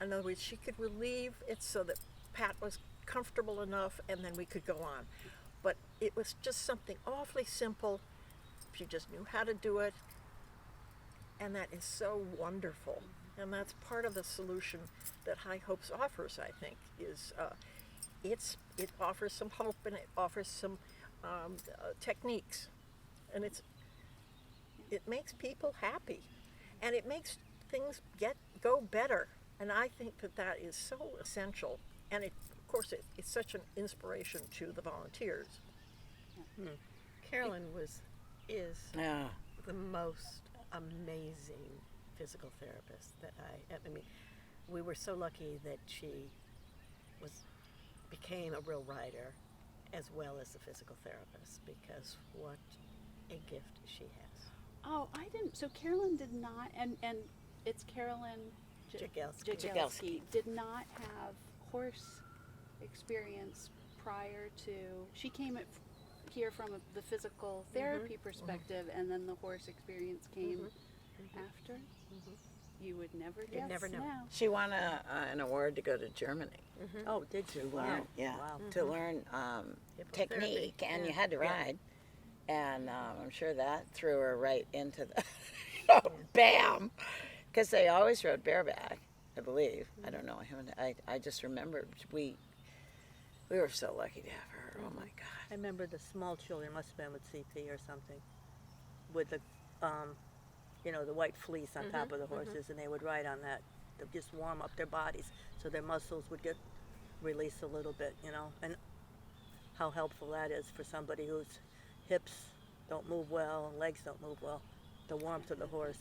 In other words, she could relieve it so that Pat was comfortable enough, and then we could go on. But it was just something awfully simple. She just knew how to do it, and that is so wonderful. And that's part of the solution that High Hopes offers, I think, is it offers some hope, and it offers some techniques, and it makes people happy, and it makes things go better. And I think that is so essential, and of course it's such an inspiration to the volunteers. Carolyn is Yeah. the most amazing physical therapist that I mean, we were so lucky that she became a real writer as well as a physical therapist, because what a gift she has. Oh, I didn't. So Carolyn did not, and it's Carolyn Jagelski. did not have horse experience prior to. She came here from the physical therapy perspective, and then the horse experience came after. You would never guess. You'd never know. Now. She won an award to go to Germany Oh, did you? to learn, Wow. to learn technique, Hippotherapy. and you had to ride. And I'm sure that threw her right into the bam, because they always rode bareback, I believe. I don't know. I just remember we were so lucky to have her. Oh my God. I remember the small children, must have been with CP or something, with the, the white fleece on top of the horses, and they would ride on that to just warm up their bodies so their muscles would get released a little bit, and how helpful that is for somebody whose hips don't move well and legs don't move well, the warmth of the horse.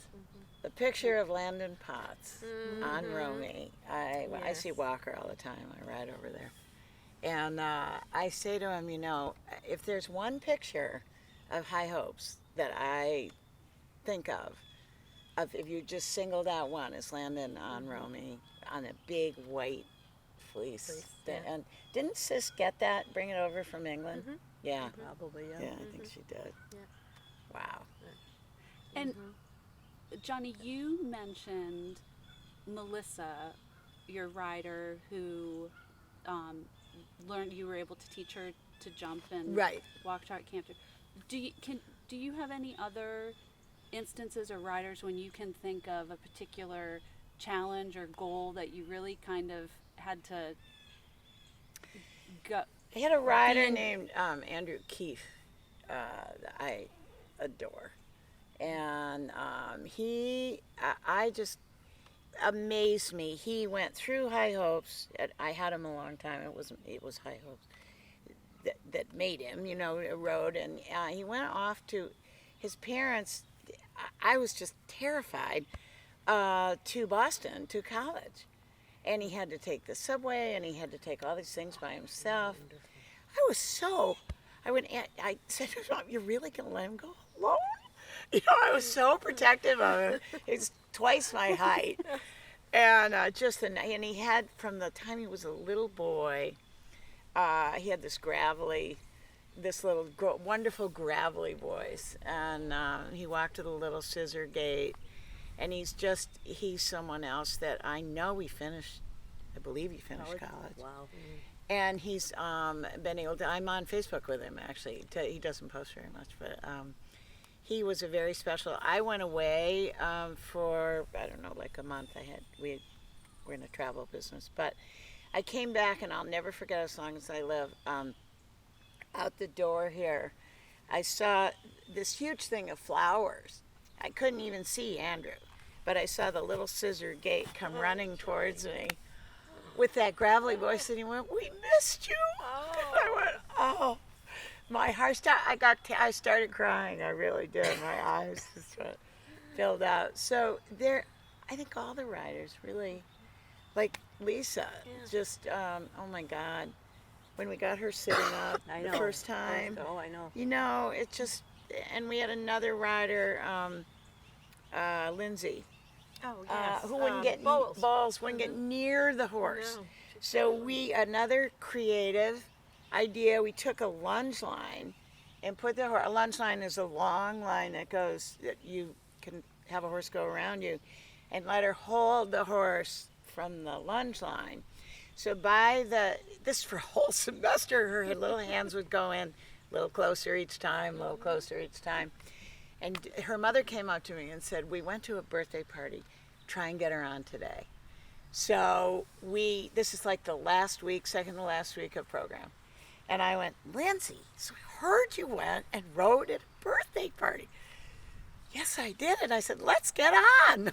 The picture of Landon Potts on Romy. I see Walker all the time. I ride over there. And I say to him, if there's one picture of High Hopes that I think of if you just singled out one, is Landon on Romy on a big white fleece. And didn't Sis get that, bring it over from England? Yeah. Probably, yeah. Yeah, I think she did. Yeah. Wow. And Johnny, you mentioned Melissa, your rider, who learned you were able to teach her to jump and Right. walk, trot, canter. Do you have any other instances or riders when you can think of a particular challenge or goal that you really kind of had to go? I had a rider named Andrew Keefe that I adore. And I just amazed me. He went through High Hopes. I had him a long time. It was High Hopes that made him, rode. And he went off to his parents. I was just terrified, to Boston, to college. And he had to take the subway, and he had to take all these things by himself. I said, "You're really going to let him go alone?" I was so protective of him. He's twice my height. And and he had, from the time he was a little boy, he had this wonderful gravelly voice. And he walked to the little scissor gate. And he's someone else that I know I believe he finished college. Wow. And he's been able to, I'm on Facebook with him, actually. He doesn't post very much, but he was a very special. I went away for, I don't know, like a month. We're in a travel business. But I came back, and I'll never forget as long as I live, out the door here, I saw this huge thing of flowers. I couldn't even see Andrew, but I saw the little scissor gate come running towards me with that gravelly voice, and he went, "We missed you." And I went, "Oh." My heart started, I started crying. I really did. My eyes just filled out. So I think all the riders really, like Lisa, just, oh my God, when we got her sitting up the first time. Oh, I know. You know, it just, and we had another rider, Lindsay, Oh, yes. who wouldn't get balls, wouldn't get near the horse. No. So another creative idea, we took a lunge line and put a lunge line is a long line that you can have a horse go around you, and let her hold the horse from the lunge line. So this for a whole semester, her little hands would go in a little closer each time, a little closer each time. And her mother came up to me and said, "We went to a birthday party. Try and get her on today." So this is like the second to last week of program. And I went, "Lindsay, so I heard you went and rode at a birthday party." "Yes, I did." And I said, "Let's get on."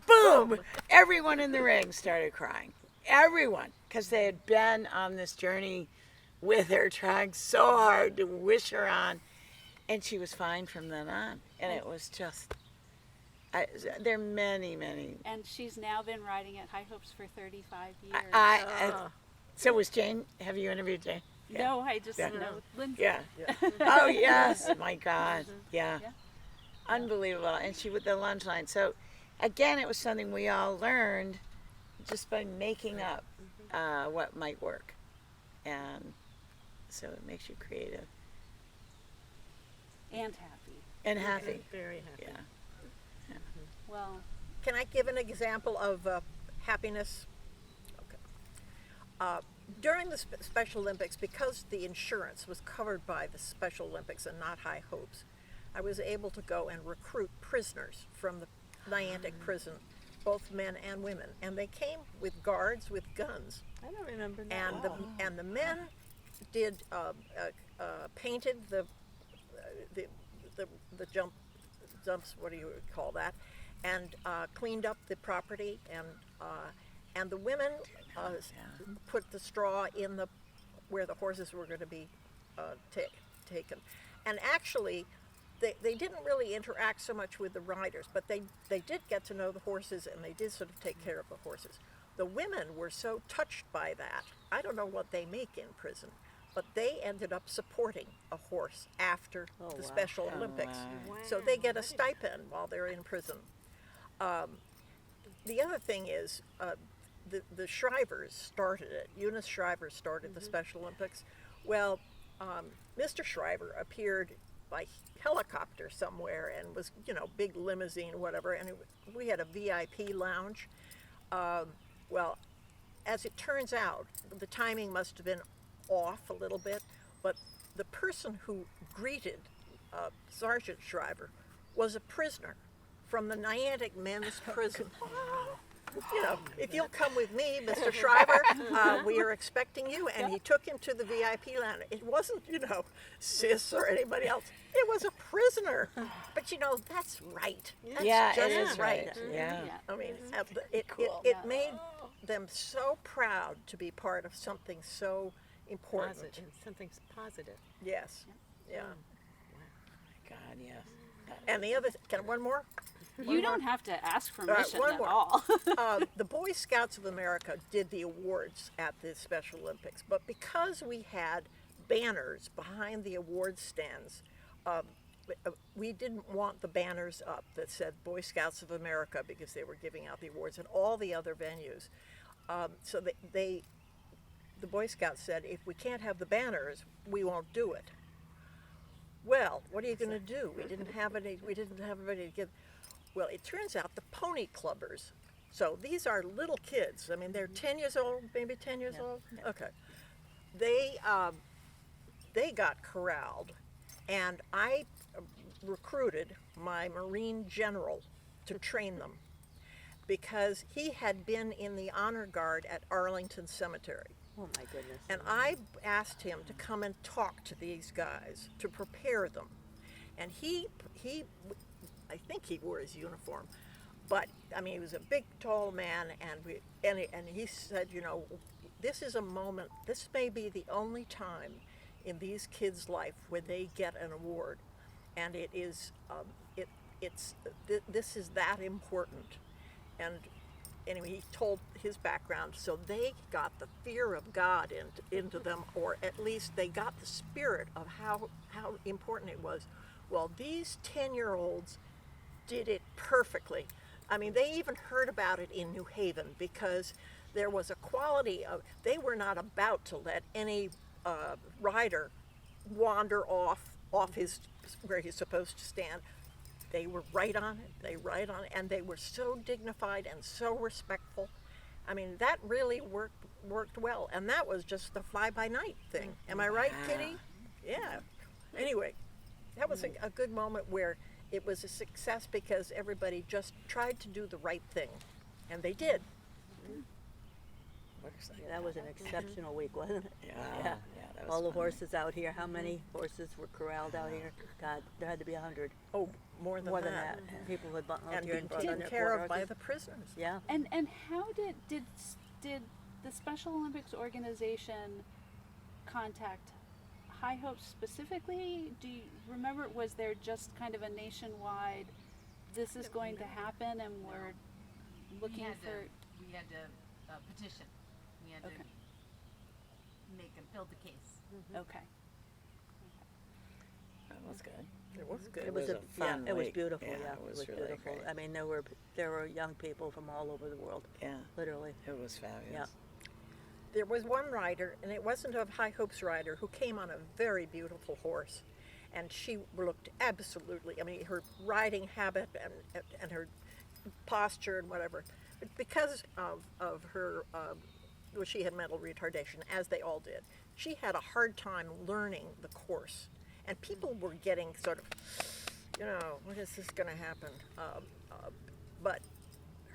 Boom! Everyone in the ring started crying. Everyone, because they had been on this journey with her, trying so hard to wish her on. And she was fine from then on. And it was just, there are many, many. And she's now been riding at High Hopes for 35 years. So was Jane, have you interviewed Jane? Yeah. No, I just know Lindsay. Yeah. Oh, yes. My God. Yeah. Unbelievable. And she with the lunge line. So, again, it was something we all learned just by making up what might work. And so it makes you creative. And happy. And happy. Very happy. Yeah. Well, Can I give an example of happiness? Okay. During the Special Olympics, because the insurance was covered by the Special Olympics and not High Hopes, I was able to go and recruit prisoners from the Niantic prison, both men and women, and they came with guards with guns. I don't remember that. And the men did painted the jumps, what do you call that, and cleaned up the property, and the women put the straw in where the horses were going to be taken. And actually, they didn't really interact so much with the riders, but they did get to know the horses, and they did sort of take care of the horses. The women were so touched by that. I don't know what they make in prison, but they ended up supporting a horse after the Special Olympics. Wow. So they get a stipend while they're in prison. The other thing is, the Shrivers started it. Eunice Shriver started the Special Olympics. Well, Mr. Shriver appeared by helicopter somewhere and was, big limousine, whatever, and we had a VIP lounge. Well, as it turns out, the timing must have been off a little bit, but the person who greeted Sergeant Shriver was a prisoner from the Niantic men's prison. If you'll come with me, Mr. Shriver, we are expecting you. And he took him to the VIP lounge. It wasn't, Sis or anybody else. It was a prisoner. But, that's right. That's It just is right. Yeah. I mean, it made them so proud to be part of something so important. Something positive. Yes. Yeah. God, yes. And the other, one more? you don't have to ask permission one at more. all. The Boy Scouts of America did the awards at the Special Olympics, but because we had banners behind the award stands, we didn't want the banners up that said Boy Scouts of America because they were giving out the awards at all the other venues. So the Boy Scouts said, if we can't have the banners, we won't do it. Well, what are you going to do? We didn't have any to give. Well, it turns out the pony clubbers, so these are little kids. I mean, they're 10 years old, maybe 10 years old. Okay. They got corralled, and I recruited my Marine general to train them because he had been in the honor guard at Arlington Cemetery. Oh my goodness. And I asked him to come and talk to these guys to prepare them and he, I think he wore his uniform, but I mean he was a big, tall man, and he said, you know, this is a moment. This may be the only time in these kids' life where they get an award, and it is, this is that important, and anyway, he told his background, so they got the fear of God into them, or at least they got the spirit of how important it was. Well, these 10-year-olds did it perfectly. I mean, they even heard about it in New Haven because there was a quality of, they were not about to let any rider wander off his, where he's supposed to stand. They were right on it, and they were so dignified and so respectful. I mean, that really worked well, and that was just the fly-by-night thing. Am I right, Kitty? Yeah. Anyway, that was a good moment where it was a success because everybody just tried to do the right thing, and they did. Yeah, that was an exceptional week, wasn't it? Yeah. Yeah. That was All the fun. horses out here. How many horses were corralled out here? God, there had to be 100. Oh, more than that. And people had And volunteered being and brought in taken their care poor of by horses. the prisoners. Yeah. And how did the Special Olympics organization contact High Hopes specifically? Do you remember, was there just kind of a nationwide, this is going to happen and we're looking for... We had to petition. We had Okay. to make them build the case. Okay. That was good. It was good. It was a fun it was week. beautiful. Yeah, Yeah, it was really beautiful. great. I mean, there were young people from all over the world, Yeah, literally. it was fabulous. Yeah. There was one rider, and it wasn't a High Hopes rider, who came on a very beautiful horse, and she looked absolutely, I mean, her riding habit and her posture and whatever, but because of her, well, she had mental retardation, as they all did. She had a hard time learning the course, and people were getting sort of, you know, when is this going to happen? But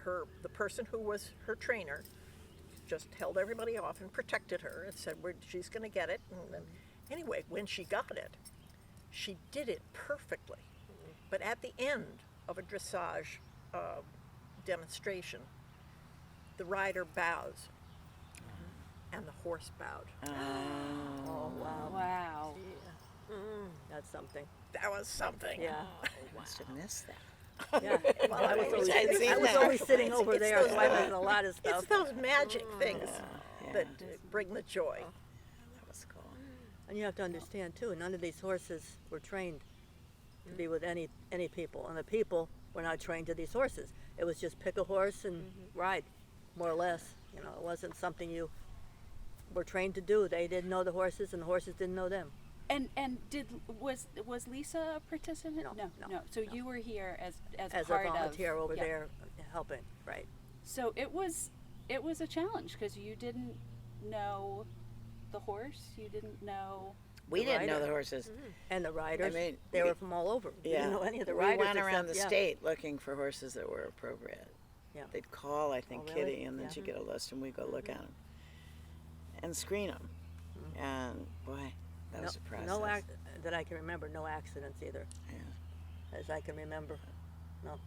the person who was her trainer just held everybody off and protected her and said, she's going to get it. And then, anyway, when she got it, she did it perfectly. But at the end of a dressage demonstration, the rider bows, and the horse bowed. Oh, wow. Wow. That's something. That was something. Yeah. Must have missed that. Yeah. Well, I was always, I'd seen I was that. always sitting over It's there, those so I missed a lot of stuff. It's those magic things Yeah. that bring the joy. That was cool. And you have to understand too, none of these horses were trained to be with any people, and the people were not trained to these horses. It was just pick a horse and ride, more or less. You know, it wasn't something you were trained to do. They didn't know the horses, and the horses didn't know them. And was Lisa a participant? No. So you were here as As a part volunteer of, over yeah. there helping, right? So it was a challenge because you didn't know the horse, you didn't know. We The didn't know rider. the horses. And the riders, I mean, they were from all over. We Yeah. didn't know any of the we riders. went around the except- yeah. state looking for horses that were appropriate. Yeah. They'd call, I think, Oh, really? Kitty, and then Yeah. she'd get a list, and we'd go look at them and screen them. And boy, that was a process. No that I can remember. No accidents either, Yeah. as I can remember. No.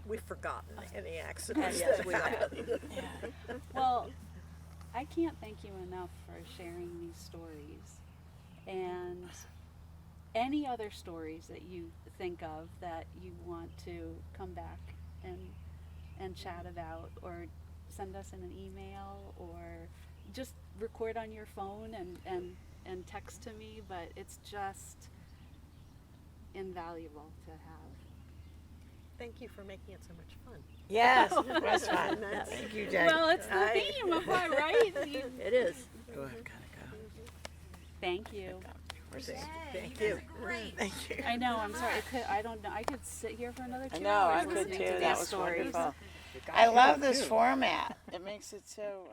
We've forgotten any accidents Yes, that we have. happened. Well, I can't thank you enough for sharing these stories and any other stories that you think of that you want to come back and chat about, or send us in an email, or just record on your phone and text to me, but it's just invaluable to have. Thank you for making it so much fun. Yes, it was fun. Thank you, Jen. Well, it's the theme of what, right? It is. Oh, I've got to go. Thank you. Horses. Thank you. Thank you. I know. I'm sorry. I don't know. I could sit here for another 2 I know, hours I could listening too. to That these was stories. wonderful. I love this format. It makes it so